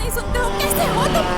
नहीं सुनते हो, कैसे हो तुम?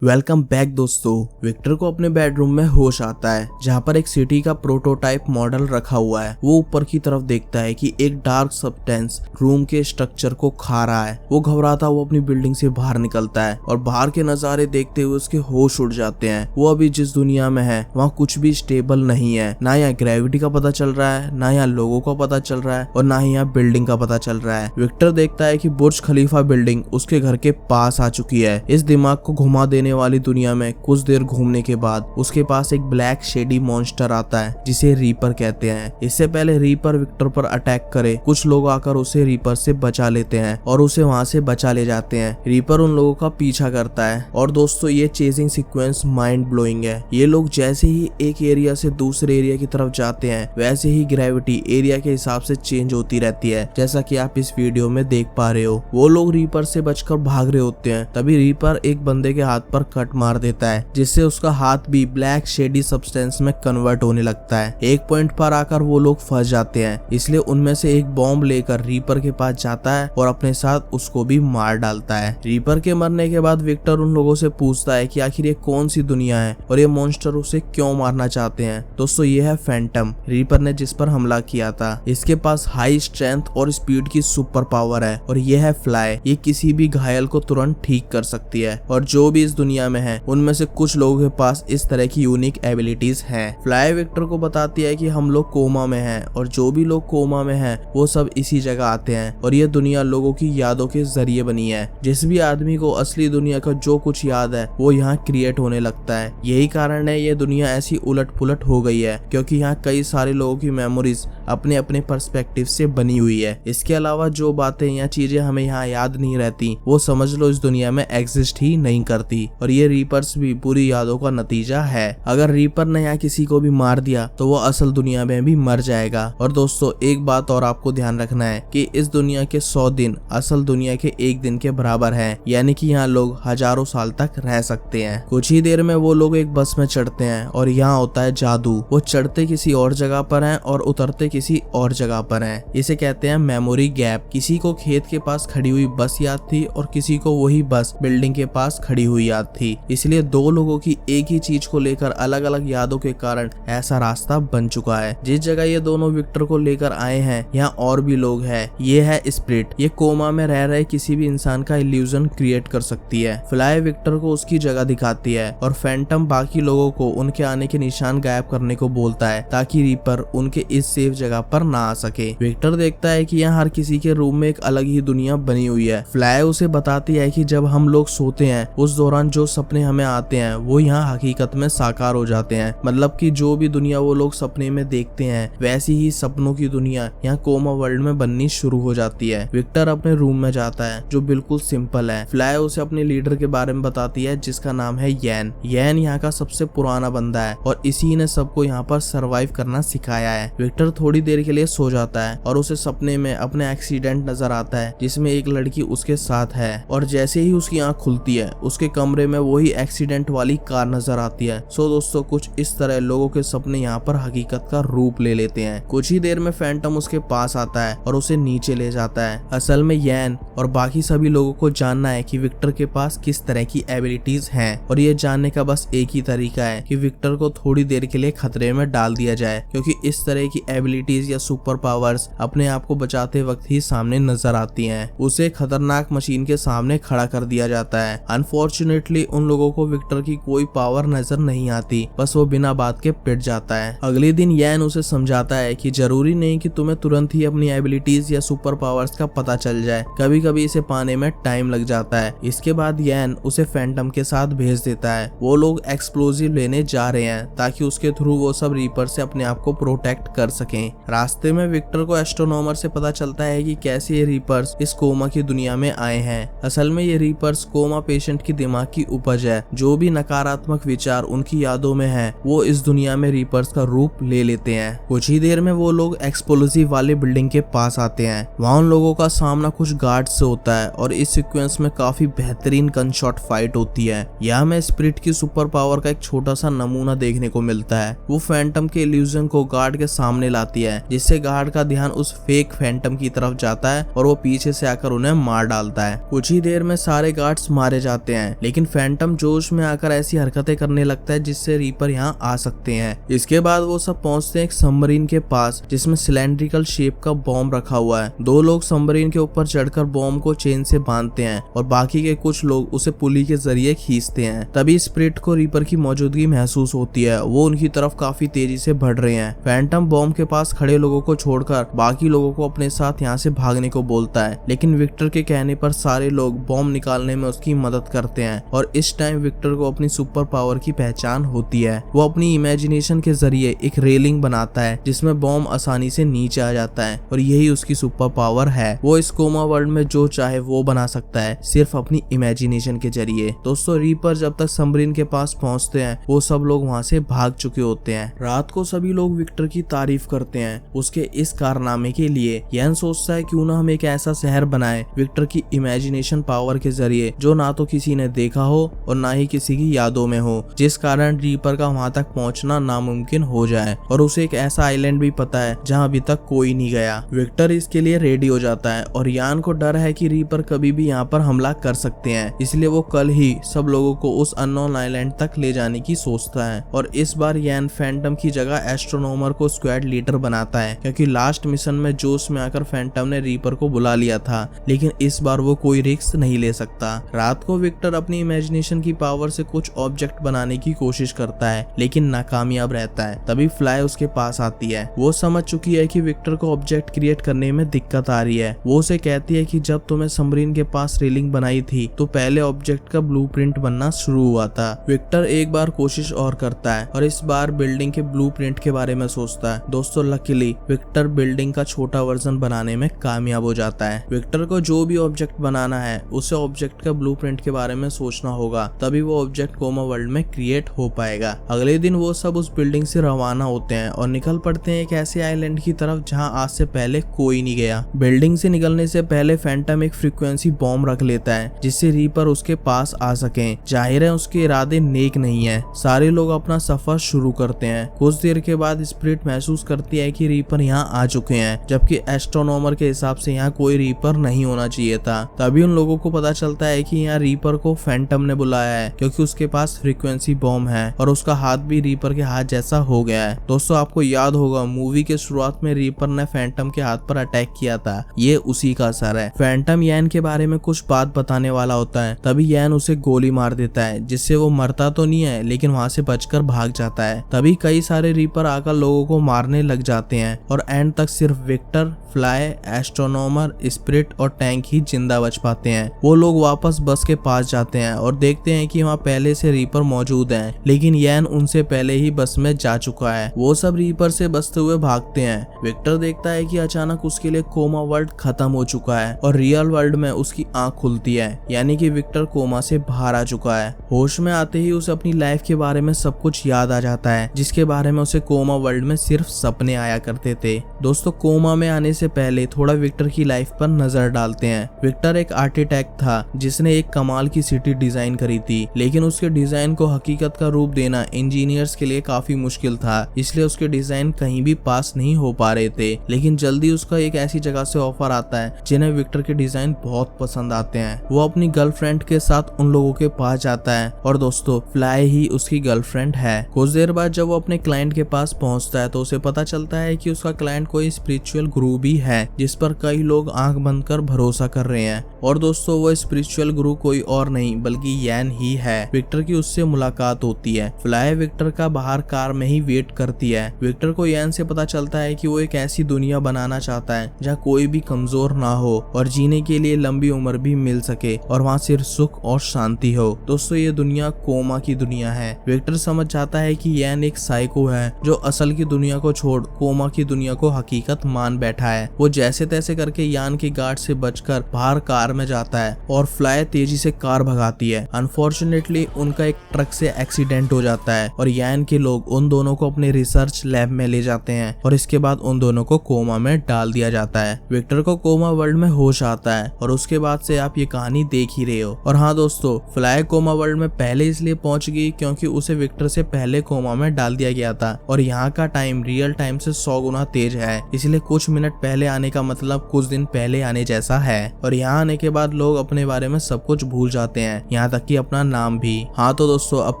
वेलकम बैक दोस्तों। विक्टर को अपने बेडरूम में होश आता है जहाँ पर एक सिटी का प्रोटोटाइप मॉडल रखा हुआ है। वो ऊपर की तरफ देखता है कि एक डार्क सब्सटेंस रूम के स्ट्रक्चर को खा रहा है। वो घबराता हुआ अपनी बिल्डिंग से बाहर निकलता है और बाहर के नजारे देखते हुए उसके होश उड़ जाते हैं। वो अभी जिस दुनिया में है वहाँ कुछ भी स्टेबल नहीं है। ना यहाँ ग्रेविटी का पता चल रहा है, ना यहाँ लोगों का पता चल रहा है और ना ही यहाँ बिल्डिंग का पता चल रहा है। विक्टर देखता है कि बुर्ज खलीफा बिल्डिंग उसके घर के पास आ चुकी है। इस दिमाग को घुमा देने वाली दुनिया में कुछ देर घूमने के बाद उसके पास एक ब्लैक शेडी मॉन्स्टर आता है जिसे रीपर कहते हैं। इससे पहले रीपर विक्टर पर अटैक करे, कुछ लोग आकर उसे रीपर से बचा लेते हैं और उसे वहां से बचा ले जाते हैं। रीपर उन लोगों का पीछा करता है और दोस्तों ये चेजिंग सीक्वेंस माइंड ब्लोइंग है। ये लोग जैसे ही एक एरिया से दूसरे एरिया की तरफ जाते हैं वैसे ही ग्रेविटी एरिया के हिसाब से चेंज होती रहती है, जैसा कि आप इस वीडियो में देख पा रहे हो। वो लोग रीपर से बचकर भाग रहे होते हैं, तभी रीपर एक बंदे के हाथ पर कट मार देता है जिससे उसका हाथ भी ब्लैक शेडी सब्सटेंस में कन्वर्ट होने लगता है। एक पॉइंट पर आकर वो लोग फंस जाते हैं, इसलिए उनमें से एक बॉम्ब लेकर रीपर के पास जाता है और अपने साथ उसको भी मार डालता है। रीपर के मरने के बाद विक्टर उन लोगों से पूछता है कि आखिर ये कौन सी दुनिया है और ये मॉन्स्टर उसे क्यों मारना चाहते हैं। दोस्तों ये है फैंटम, रीपर ने जिस पर हमला किया था। इसके पास हाई स्ट्रेंथ और स्पीड की सुपर पावर है और ये है फ्लाई। ये किसी भी घायल को तुरंत ठीक कर सकती है और जो भी इस दुनिया में है उनमें से कुछ लोगों के पास इस तरह की यूनिक एबिलिटीज हैं। फ्लाई विक्टर को बताती है कि हम लोग कोमा में हैं और जो भी लोग कोमा में हैं वो सब इसी जगह आते हैं और ये दुनिया लोगों की यादों के जरिए बनी है। जिस भी आदमी को असली दुनिया का जो कुछ याद है वो यहाँ क्रिएट होने लगता है। यही कारण है ये दुनिया ऐसी उलट पुलट हो गई है क्योंकि यहाँ कई सारे लोगों की मेमोरीज अपने अपने पर्सपेक्टिव से बनी हुई है। इसके अलावा जो बातें या चीजें हमें यहाँ याद नहीं रहती वो समझ लो इस दुनिया में एग्जिस्ट ही नहीं करती और ये रीपर्स भी पूरी यादों का नतीजा है। अगर रीपर ने यहाँ किसी को भी मार दिया तो वो असल दुनिया में भी मर जाएगा। और दोस्तों एक बात और आपको ध्यान रखना है कि इस दुनिया के 100 दिन असल दुनिया के एक दिन के बराबर है, यानी कि यहाँ लोग हजारों साल तक रह सकते हैं। कुछ ही देर में वो लोग एक बस में चढ़ते हैं और यहाँ होता है जादू। वो चढ़ते किसी और जगह पर हैं और उतरते किसी और जगह पर हैं। इसे कहते हैं मेमोरी गैप। किसी को खेत के पास खड़ी हुई बस याद थी और किसी को वही बस बिल्डिंग के पास खड़ी हुई याद थी। इसलिए दो लोगों की एक ही चीज को लेकर अलग अलग यादों के कारण ऐसा रास्ता बन चुका है। जिस जगह ये दोनों विक्टर को लेकर आए हैं यहाँ और भी लोग हैं। ये है स्प्रिट। ये कोमा में रह रहे किसी भी इंसान का इल्यूजन क्रिएट कर सकती है। फ्लाई विक्टर को उसकी जगह दिखाती है और फैंटम बाकी लोगों को उनके आने के निशान गायब करने को बोलता है ताकि रीपर उनके इस सेफ जगह पर ना आ सके। विक्टर देखता है कि यहाँ हर किसी के रूम में एक अलग ही दुनिया बनी हुई है। फ्लाई उसे बताती है कि जब हम लोग सोते हैं उस दौरान जो सपने हमें आते हैं वो यहाँ हकीकत में साकार हो जाते हैं। मतलब कि जो भी दुनिया वो लोग सपने में देखते हैं वैसी ही सपनों की दुनिया यहाँ कोमा वर्ल्ड में बननी शुरू हो जाती है। विक्टर अपने रूम में जाता है जो बिल्कुल सिंपल है। फ्लाई उसे अपने लीडर के बारे में बताती है जिसका नाम है यैन। यैन यहाँ का सबसे पुराना बंदा है और इसी ने सबको यहाँ पर सरवाइव करना सिखाया है। विक्टर थोड़ी देर के लिए सो जाता है और उसे सपने में अपने एक्सीडेंट नजर आता है जिसमें एक लड़की उसके साथ है और जैसे ही उसकी आंख खुलती है उसके कमरे में वही एक्सीडेंट वाली कार नजर आती है। सो दोस्तों कुछ इस तरह लोगों के सपने यहाँ पर हकीकत का रूप ले लेते हैं। कुछ ही देर में फैंटम उसके पास आता है और उसे नीचे ले जाता है। असल में यैन और बाकी सभी लोगों को जानना है कि विक्टर के पास किस तरह की एबिलिटीज हैं और ये जानने का बस एक ही तरीका है कि विक्टर को थोड़ी देर के लिए खतरे में डाल दिया जाए, क्योंकि इस तरह की एबिलिटीज या सुपर पावर्स अपने आप को बचाते वक्त ही सामने नजर आती हैं। उसे खतरनाक मशीन के सामने खड़ा कर दिया जाता है। अनफॉर्चुनेटली उन लोगों को विक्टर की कोई पावर नजर नहीं आती, बस वो बिना बात के पिट जाता है। अगले दिन यैन उसे समझाता है कि जरूरी नहीं कि तुम्हें तुरंत ही अपनी एबिलिटीज या सुपर पावर्स का पता चल जाए, कभी कभी इसे पाने में टाइम लग जाता है। इसके बाद यैन उसे फैंटम के साथ भेज देता है। वो लोग एक्सप्लोजिव लेने जा रहे हैं ताकि उसके थ्रू वो सब रीपर से अपने आप को प्रोटेक्ट कर सकें। रास्ते में विक्टर को एस्ट्रोनॉमर से पता चलता है कि कैसे ये रीपर्स इस कोमा की दुनिया में आए हैं। असल में ये रीपर्स कोमा पेशेंट की दिमाग की की उपज है। जो भी नकारात्मक विचार उनकी यादों में है वो इस दुनिया में रीपर्स का रूप ले लेते हैं। कुछ ही देर में वो लोग एक्सप्लोजिव वाले बिल्डिंग के पास आते हैं। वहाँ उन लोगों का सामना कुछ गार्ड से होता है और इस सीक्वेंस में काफी बेहतरीन गनशॉट फाइट होती है। यहाँ में स्पिरिट की सुपर पावर का एक छोटा सा नमूना देखने को मिलता है। वो फैंटम के इल्यूजन को गार्ड के सामने लाती है, जिससे गार्ड का ध्यान उस फेक फैंटम की तरफ जाता है और वो पीछे से आकर उन्हें मार डालता है। कुछ ही देर में सारे गार्ड्स मारे जाते हैं, लेकिन फैंटम जोश में आकर ऐसी हरकतें करने लगता है जिससे रीपर यहाँ आ सकते हैं। इसके बाद वो सब पहुंचते हैं एक सबमरीन के पास जिसमें सिलेंड्रिकल शेप का बॉम्ब रखा हुआ है। दो लोग सबमरीन के ऊपर चढ़कर बॉम्ब को चेन से बांधते हैं और बाकी के कुछ लोग उसे पुली के जरिए खींचते हैं। तभी स्पिरिट को रीपर की मौजूदगी महसूस होती है। वो उनकी तरफ काफी तेजी से बढ़ रहे हैं। फैंटम बॉम्ब के पास खड़े लोगों को छोड़कर बाकी लोगों को अपने साथ यहाँ से भागने को बोलता है, लेकिन विक्टर के कहने पर सारे लोग बॉम्ब निकालने में उसकी मदद करते हैं। और इस टाइम विक्टर को अपनी सुपर पावर की पहचान होती है। वो अपनी इमेजिनेशन के जरिए एक रेलिंग बनाता है जिसमें बॉम्ब आसानी से नीचे आ जाता है और यही उसकी सुपर पावर है। वो इस कोमा वर्ल्ड में जो चाहे वो बना सकता है, सिर्फ अपनी इमेजिनेशन के जरिए। दोस्तों, रीपर जब तक सबमरीन के पास पहुंचते हैं वो सब लोग वहां से भाग चुके होते हैं। रात को सभी लोग विक्टर की तारीफ करते हैं उसके इस कारनामे के लिए। यैन सोचता है क्यों ना हम एक ऐसा शहर बनाए विक्टर की इमेजिनेशन पावर के जरिए जो ना तो किसी ने देखा हो और ना ही किसी की यादों में हो, जिस कारण रीपर का वहां तक पहुंचना नामुमकिन हो जाए। और उसे एक ऐसा आइलैंड भी पता है जहां अभी तक कोई नहीं गया। विक्टर इसके लिए रेडी हो जाता है और यान को डर है कि रीपर कभी भी यहाँ पर हमला कर सकते हैं, इसलिए वो कल ही सब लोगों को उस अननोन आइलैंड तक ले जाने की सोचता है। और इस बार यान फैंटम की जगह एस्ट्रोनॉमर को स्क्वाड लीडर बनाता है, क्योंकि लास्ट मिशन में जोश में आकर फैंटम ने रीपर को बुला लिया था, लेकिन इस बार वो कोई रिस्क नहीं ले सकता। रात को विक्टर अपनी इमेजिनेशन की पावर से कुछ ऑब्जेक्ट बनाने की कोशिश करता है, लेकिन नाकामयाब रहता है। तभी फ्लाई उसके पास आती है। वो समझ चुकी है कि विक्टर को ऑब्जेक्ट क्रिएट करने में दिक्कत आ रही है। वो उसे कहती है कि जब तुम्हें सबमरीन के पास रेलिंग बनाई थी तो पहले ऑब्जेक्ट का ब्लूप्रिंट बनना शुरू हुआ था। विक्टर एक बार कोशिश और करता है और इस बार बिल्डिंग के ब्लूप्रिंट के बारे में सोचता है। दोस्तों, लकीली विक्टर बिल्डिंग का छोटा वर्जन बनाने में कामयाब हो जाता है। विक्टर को जो भी ऑब्जेक्ट बनाना है उसे ऑब्जेक्ट का ब्लूप्रिंट के बारे में सोचना होगा, तभी वो ऑब्जेक्ट कोमा वर्ल्ड में क्रिएट हो पाएगा। अगले दिन वो सब उस बिल्डिंग से रवाना होते हैं और निकल पड़ते हैं एक ऐसे आइलैंड की तरफ जहां आज से पहले कोई नहीं गया। बिल्डिंग से निकलने से पहले फैंटम एक फ्रीक्वेंसी बॉम्ब रख लेता है जिससे रीपर उसके पास आ सके। जाहिर है उसके इरादे नेक नहीं है। सारे लोग अपना सफर शुरू करते हैं। कुछ देर के बाद स्पिरिट महसूस करती है कि रीपर यहाँ आ चुके हैं, जबकि एस्ट्रोनॉमर के हिसाब से यहाँ कोई रीपर नहीं होना चाहिए था। तभी उन लोगों को पता चलता है कि यहाँ रीपर को फैंटम ने बुलाया है, क्योंकि उसके पास फ्रीक्वेंसी बॉम्ब है और उसका हाथ भी रीपर के हाथ जैसा हो गया है। दोस्तों, आपको याद होगा मूवी के शुरुआत में रीपर ने फैंटम के हाथ पर अटैक किया था, ये उसी का असर है। फैंटम यैन के बारे में कुछ बात बताने वाला होता है, तभी यैन उसे गोली मार देता है, जिससे वो मरता तो नहीं है लेकिन वहाँ से बचकर भाग जाता है। तभी कई सारे रीपर आकर लोगों को मारने लग जाते हैं और एंड तक सिर्फ विक्टर, फ्लाई, एस्ट्रोनॉमर, स्पिरिट और टैंक ही जिंदा बच पाते हैं। वो लोग वापस बस के पास जाते हैं और देखते हैं कि वहाँ पहले से रीपर मौजूद हैं, लेकिन यैन उनसे पहले ही बस में जा चुका है। वो सब रीपर से बचते हुए भागते हैं। विक्टर देखता है कि अचानक उसके लिए कोमा वर्ल्ड खत्म हो चुका है और रियल वर्ल्ड में उसकी आंख खुलती है, यानी कि विक्टर कोमा से बाहर आ चुका है। होश में आते ही उसे अपनी लाइफ के बारे में सब कुछ याद आ जाता है, जिसके बारे में उसे कोमा वर्ल्ड में सिर्फ सपने आया करते थे। दोस्तों, कोमा में आने से पहले थोड़ा विक्टर की लाइफ पर नजर डालते हैं। विक्टर एक आर्किटेक्ट था जिसने एक कमाल की सिटी डिजाइन करी थी, लेकिन उसके डिजाइन को हकीकत का रूप देना इंजीनियर्स के लिए काफी मुश्किल था, इसलिए उसके डिजाइन कहीं भी पास नहीं हो पा रहे थे। लेकिन जल्दी उसका एक ऐसी जगह से ऑफर आता है जिन्हें विक्टर के डिजाइन बहुत पसंद आते हैं। वो अपनी गर्लफ्रेंड के साथ उन लोगों के पास जाता है और दोस्तों, फ्लाई ही उसकी गर्लफ्रेंड है। कुछ देर बाद जब वो अपने क्लाइंट के पास पहुंचता है तो उसे पता चलता है कि उसका क्लाइंट कोई स्पिरिचुअल गुरु भी है जिस पर कई लोग आंख बंद कर भरोसा कर रहे हैं। और दोस्तों, वो स्पिरिचुअल गुरु कोई और नहीं बल्कि यैन ही है। विक्टर की उससे मुलाकात होती है। फ्लाई विक्टर का बाहर कार में ही वेट करती है। विक्टर को यैन से पता चलता है कि वो एक ऐसी दुनिया बनाना चाहता है जहाँ कोई भी कमजोर ना हो और जीने के लिए लंबी उम्र भी मिल सके और वहाँ सिर्फ सुख और शांति हो। दोस्तों, ये दुनिया कोमा की दुनिया है। विक्टर समझ जाता है कि यैन एक साइको है जो असल की दुनिया को छोड़ कोमा की दुनिया को हकीकत मान बैठा है। है। वो जैसे तैसे करके यान की गार्ड से बचकर बाहर कार में जाता है और फ्लाई तेजी से कार भगाती है। अनफॉर्चुनेटली उनका एक ट्रक से एक्सीडेंट हो जाता है और यान के लोग उन दोनों को अपने रिसर्च लैब में ले जाते हैं और इसके बाद उन दोनों को कोमा में डाल दिया जाता है। विक्टर को कोमा वर्ल्ड में होश आता है और उसके बाद से आप ये कहानी देख ही रहे हो। और हाँ दोस्तों, फ्लाई कोमा वर्ल्ड में पहले इसलिए पहुंच गई क्योंकि उसे विक्टर से पहले कोमा में डाल दिया गया था और यहाँ का टाइम रियल टाइम से 100 गुना तेज है, इसलिए कुछ मिनट पहले आने का मतलब कुछ दिन पहले आने जैसा है। और यहाँ आने के बाद लोग अपने बारे में सब कुछ भूल जाते हैं, यहाँ तक कि अपना नाम भी। हाँ तो दोस्तों, अब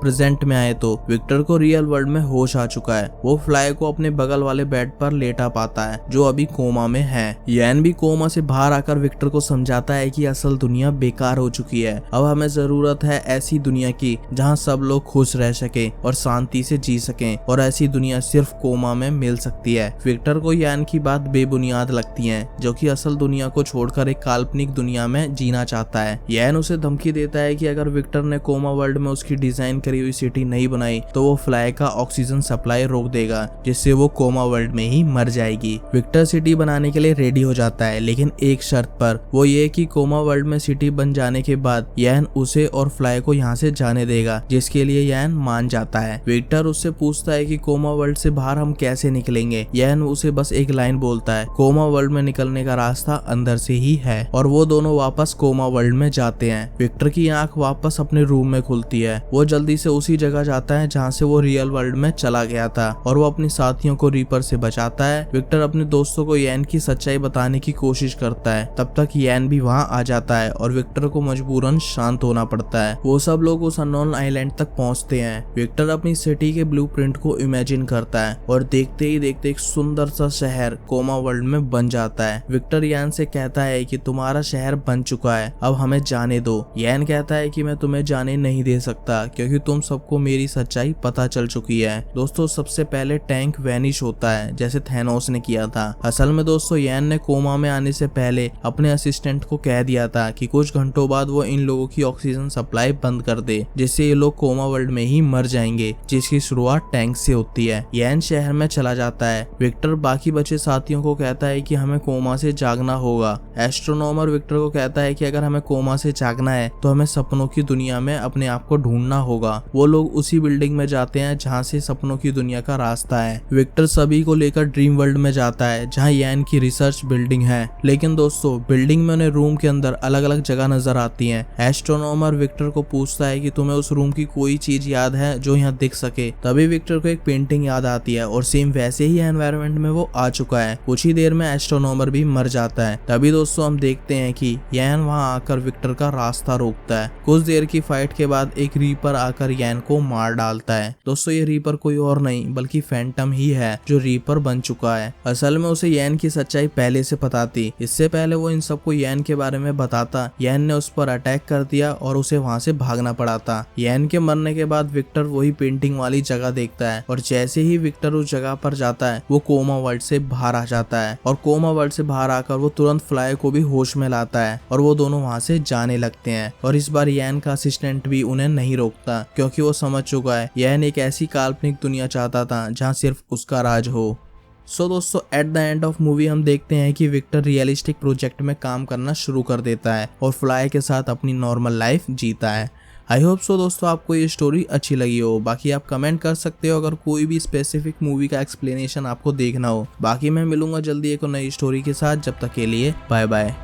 प्रेजेंट में आए तो विक्टर को रियल वर्ल्ड में होश आ चुका है। वो फ्लाई को अपने बगल वाले बेड पर लेटा पाता है जो अभी कोमा में है। यैन भी कोमा से बाहर आकर विक्टर को समझाता है कि असल दुनिया बेकार हो चुकी है, अब हमें जरूरत है ऐसी दुनिया की जहाँ सब लोग खुश रह सके और शांति से जी सकें, और ऐसी दुनिया सिर्फ कोमा में मिल सकती है। विक्टर को यैन की बात बेबुनियाद लगती है, जो कि असल दुनिया को छोड़कर एक काल्पनिक दुनिया में जीना चाहता है। यैन उसे धमकी देता है कि अगर विक्टर ने कोमा वर्ल्ड में उसकी डिजाइन करी हुई सिटी नहीं बनाई तो वो फ्लाई का ऑक्सीजन सप्लाई रोक देगा, जिससे वो कोमा वर्ल्ड में ही मर जाएगी। विक्टर सिटी बनाने के लिए रेडी हो जाता है, लेकिन एक शर्त पर, वो ये कि कोमा वर्ल्ड में सिटी बन जाने के बाद यैन उसे और फ्लाई को यहाँ से जाने देगा, जिसके लिए यैन मान जाता है। विक्टर उससे पूछता है कि कोमा वर्ल्ड से बाहर हम कैसे निकलेंगे। यैन उसे बस एक लाइन बोलता है, कोमा वर्ल्ड में निकलने का रास्ता अंदर से ही है। और वो दोनों वापस कोमा वर्ल्ड में जाते हैं। विक्टर की आंख वापस अपने रूम में खुलती है। वो जल्दी से उसी जगह जाता है जहाँ से वो रियल वर्ल्ड में चला गया था और वो अपने साथियों को रीपर से बचाता है। विक्टर अपने दोस्तों को यैन की सच्चाई बताने की कोशिश करता है, तब तक यैन भी वहाँ आ जाता है और विक्टर को मजबूरन शांत होना पड़ता है। वो सब लोग उस अननोन आइलैंड तक पहुँचते हैं। विक्टर अपनी सिटी के ब्लूप्रिंट को इमेजिन करता है और देखते ही देखते एक सुंदर सा शहर कोमा वर्ल्ड में बन जाता है। विक्टर यैन से कहता है कि तुम्हारा शहर बन चुका है, अब हमें जाने दो। यैन कहता है कि मैं तुम्हें जाने नहीं दे सकता क्योंकि तुम सबको मेरी सच्चाई पता चल चुकी है। दोस्तों, सबसे पहले टैंक वैनिश होता है जैसे थैनोस ने किया था। असल में दोस्तों, यैन ने कोमा में आने से पहले अपने असिस्टेंट को कह दिया था कि कुछ घंटों बाद वो इन लोगों की ऑक्सीजन सप्लाई बंद कर दे, जिससे ये लोग कोमा वर्ल्ड में ही मर जाएंगे, जिसकी शुरुआत टैंक से होती है। यैन शहर में चला जाता है। विक्टर बाकी बचे साथियों को कहता है कि हमें कोमा से जागना होगा। एस्ट्रोनॉमर विक्टर को कहता है कि अगर हमें कोमा से जागना है तो हमें सपनों की दुनिया में अपने आप को ढूंढना होगा। वो लोग उसी बिल्डिंग में जाते हैं जहाँ से सपनों की दुनिया का रास्ता है। विक्टर सभी को लेकर ड्रीम वर्ल्ड में जाता है जहाँ यैन की रिसर्च बिल्डिंग है, लेकिन दोस्तों बिल्डिंग में उन्हें रूम के अंदर अलग अलग जगह नजर आती हैं। एस्ट्रोनॉमर विक्टर को पूछता है कि तुम्हें उस रूम की कोई चीज याद है जो यहाँ दिख सके। तभी विक्टर को एक पेंटिंग याद आती है और सेम वैसे ही एनवायरनमेंट में वो आ चुका है। कुछ ही देर में एस्ट्रोनॉमर भी मर जाता है। तभी दोस्तों हम देखते हैं कि यैन वहाँ आकर विक्टर का रास्ता रोकता है। कुछ देर की फाइट के बाद एक रीपर आकर यैन को मार डालता है। दोस्तों, ये रीपर कोई और नहीं बल्कि फैंटम ही है जो रीपर बन चुका है। असल में उसे यैन की सच्चाई पहले से पता थी। इससे पहले वो इन सबको यैन के बारे में बताता, यैन ने उस पर अटैक कर दिया और उसे वहाँ से भागना पड़ा था। यैन के मरने के बाद विक्टर वही पेंटिंग वाली जगह देखता है और जैसे ही विक्टर उस जगह पर जाता है वो कोमा वर्ल्ड से बाहर आ जाता है और कोमा वर्ल्ड से बाहर आकर वो तुरंत फ्लाई को भी होश में लाता है और वो दोनों वहाँ से जाने लगते हैं। और इस बार यैन का असिस्टेंट भी उन्हें नहीं रोकता क्योंकि वो समझ चुका है यैन एक ऐसी काल्पनिक दुनिया चाहता था जहाँ सिर्फ उसका राज हो। सो दोस्तों, at the end of movie हम देखते हैं कि विक्टर रियलिस्टिक प्रोजेक्ट में काम करना शुरू कर देता है और फ्लाई के साथ अपनी नॉर्मल लाइफ जीता है। आई होप सो दोस्तों आपको ये स्टोरी अच्छी लगी हो। बाकी आप कमेंट कर सकते हो अगर कोई भी स्पेसिफिक मूवी का एक्सप्लेनेशन आपको देखना हो। बाकी मैं मिलूंगा जल्दी एक नई स्टोरी के साथ। जब तक के लिए बाय बाय।